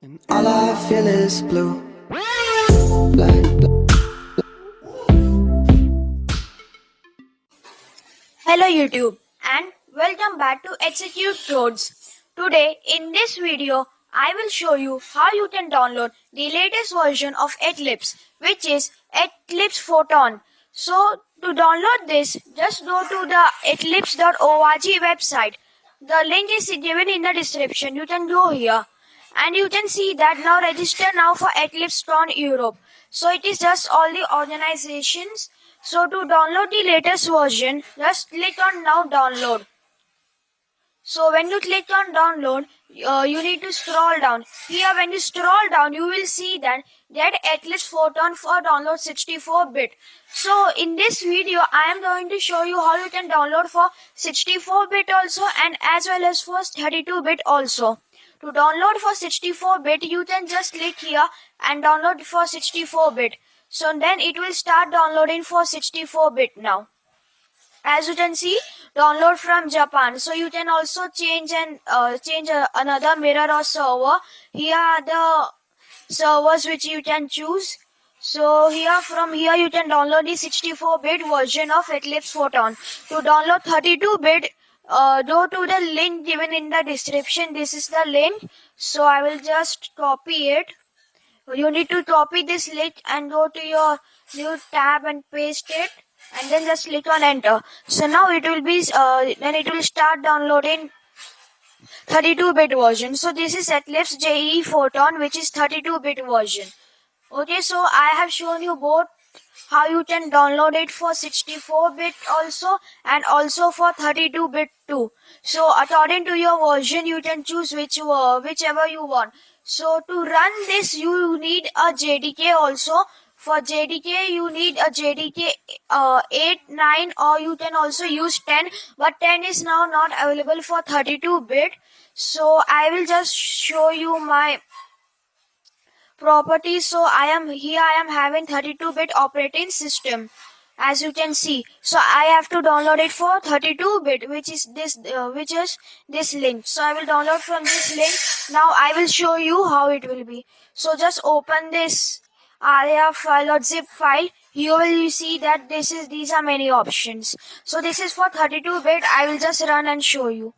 And all I feel is blue. Black. Hello YouTube and welcome back to Execute Codes. Today in this video I will show you how you can download the latest version of Eclipse, which is Eclipse Photon. So to download this, just go to the eclipse.org website. The link is given in the description. You can go here and you can see that now register now for Eclipse Photon Europe. So it is just all the organizations. So to download the latest version, just click on now download. So when you click on download, you need to scroll down. Here when you scroll down, you will see that get Eclipse Photon for download 64-bit. So in this video, I am going to show you how you can download for 64-bit also and as well as for 32-bit also. To download for 64-bit, you can just click here and download for 64-bit. So then it will start downloading for 64-bit now. As you can see, download from Japan. So you can also change another mirror or server. Here are the servers which you can choose. So from here you can download the 64-bit version of Eclipse Photon. To download 32-bit, go to the link given in the description. This is the link. So I will just copy it. You need to copy this link and go to your new tab and paste it, and then just click on enter. So now it will be then it will start downloading 32-bit version. So this is Eclipse JE Photon, which is 32-bit version. Okay, so I have shown you both how you can download it for 64-bit also and also for 32-bit too. So according to your version, you can choose whichever you want. So to run this, you need a JDK also. For JDK, you need a JDK 8, 9 or you can also use 10. But 10 is now not available for 32-bit. So I will just show you my properties. So I am having 32-bit operating system, as you can see. So I have to download it for 32-bit, which is this link. So I will download from this link. Now I will show you how it will be. So just open this ARIA file or zip file. Here will you see that these are many options. So this is for 32-bit. I will just run and show you.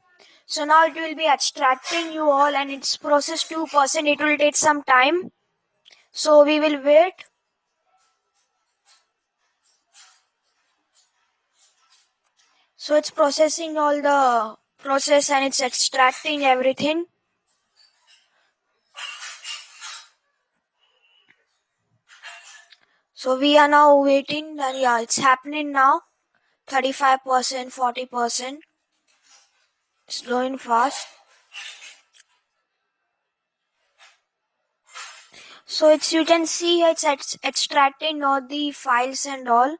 So now it will be extracting you all and it's process 2%. It will take some time. So we will wait. So it's processing all the process and it's extracting everything. So we are now waiting and yeah, it's happening now. 35%, 40%. It's going fast. So you can see it's extracting all the files and all.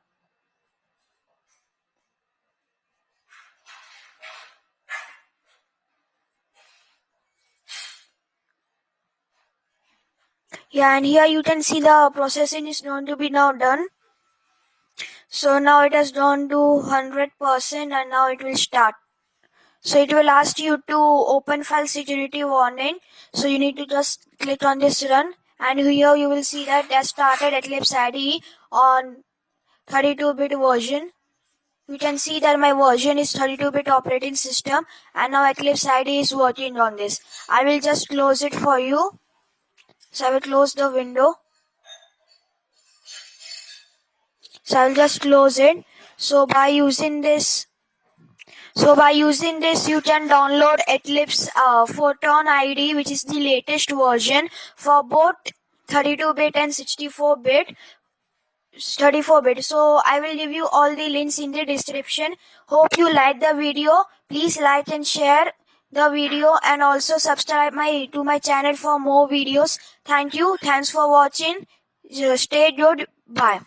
Yeah, and here you can see the processing is going to be now done. So now it has gone to 100% and now it will start. So it will ask you to open file security warning. So you need to just click on this run. And here you will see that has started Eclipse IDE on 32-bit version. You can see that my version is 32-bit operating system and now Eclipse IDE is working on this. I will just close it for you. So I will close the window. So I will just close it. So by using this, you can download Eclipse Photon IDE, which is the latest version for both 32-bit and 64-bit. So I will give you all the links in the description. Hope you like the video. Please like and share the video and also subscribe to my channel for more videos. Thank you. Thanks for watching. Stay good. Bye.